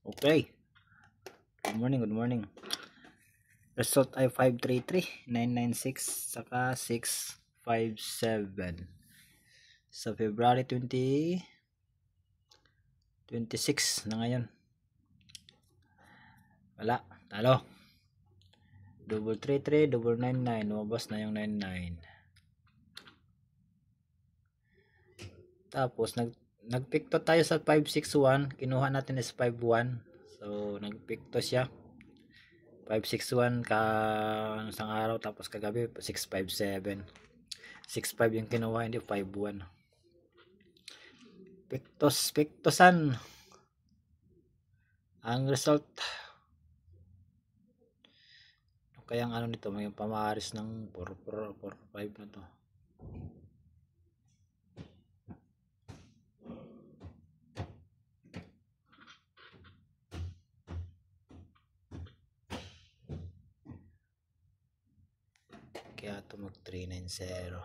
Okay. Good morning. Result ay 533,996 saka 657. Sa February 26 na ngayon. Wala. Talo. Double 33, double 99. Lumabas na yung 99. Tapos nagpikto tayo sa 561. Kinuha natin is 51. So nagpikto siya. 561 isang araw, tapos kagabi 657. 65 yung kinuha, hindi 51. Piktosan ang result. Kaya ang ano nito, may pamaris ng 445 na to. Kaya ito mag 390.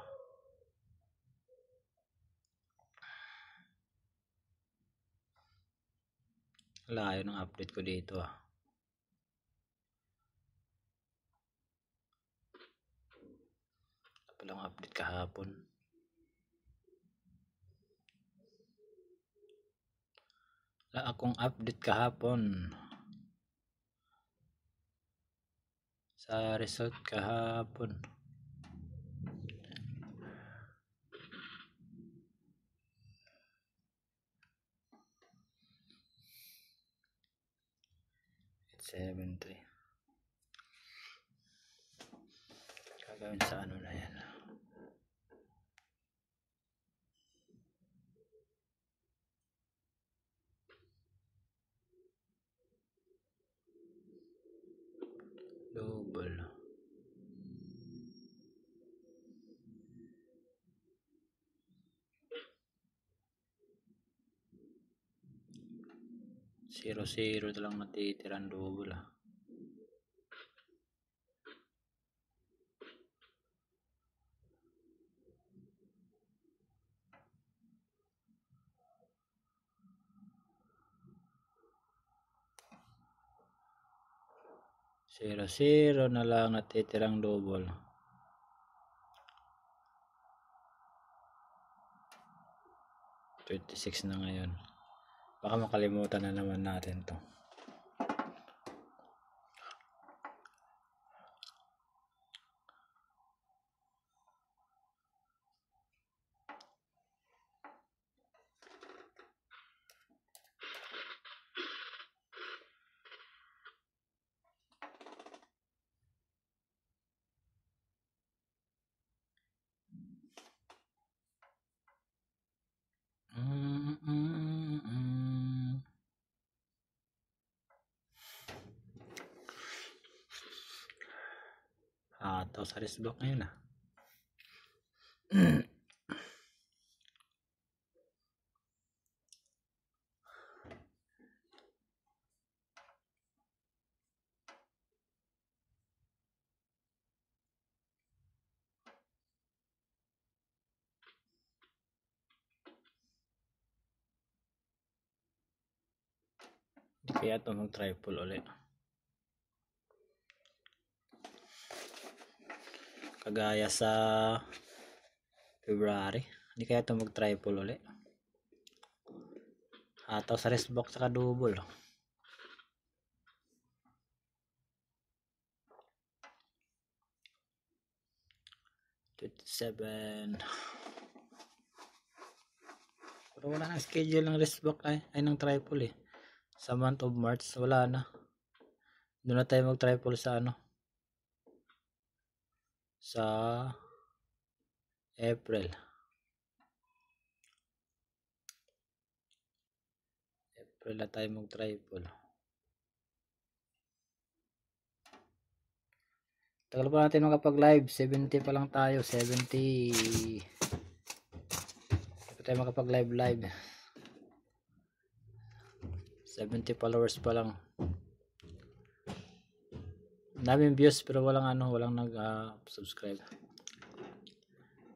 Layo ng update ko dito ah. Palang update kahapon. Wala akong update kahapon sa result kahapon. It's 73. Gagawin sa ano na yan. Double 0-0 na lang natitirang double ah. Zero na lang natitirang double. $26 na ngayon. Baka makalimutan na naman natin to. Ito sa resbook ngayon ah. Hindi kaya ito mag-triple ulit. Kagaya sa February. Hindi kaya ito mag-triple ulit. Ito sa resbook saka double. $27. Pero wala na schedule ng resbook ay ng triple eh. Sa month of March wala na. Doon na tayo mag-triple sa ano. Sa April na tayo mag-triple. Tagal pa natin makapag-live. 70 pa lang tayo. 70. Hindi pa tayo makapag-live. 70 followers pa lang. Daming views pero walang nag-subscribe.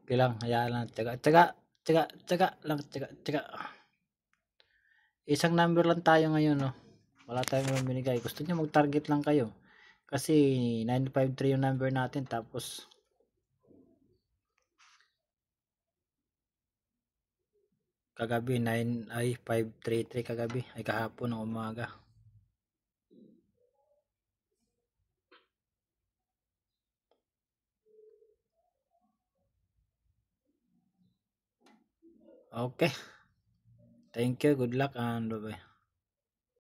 Okay lang, hayaan lang. Tsaga Tsaga lang, tsaga. Isang number lang tayo ngayon, no. Wala tayong binigay. Gusto niyo mag-target lang kayo. Kasi 953 yung number natin, tapos kagabi 533 kagabi, ay kahapon ng umaga. Okay. Thank you. Good luck and bye-bye.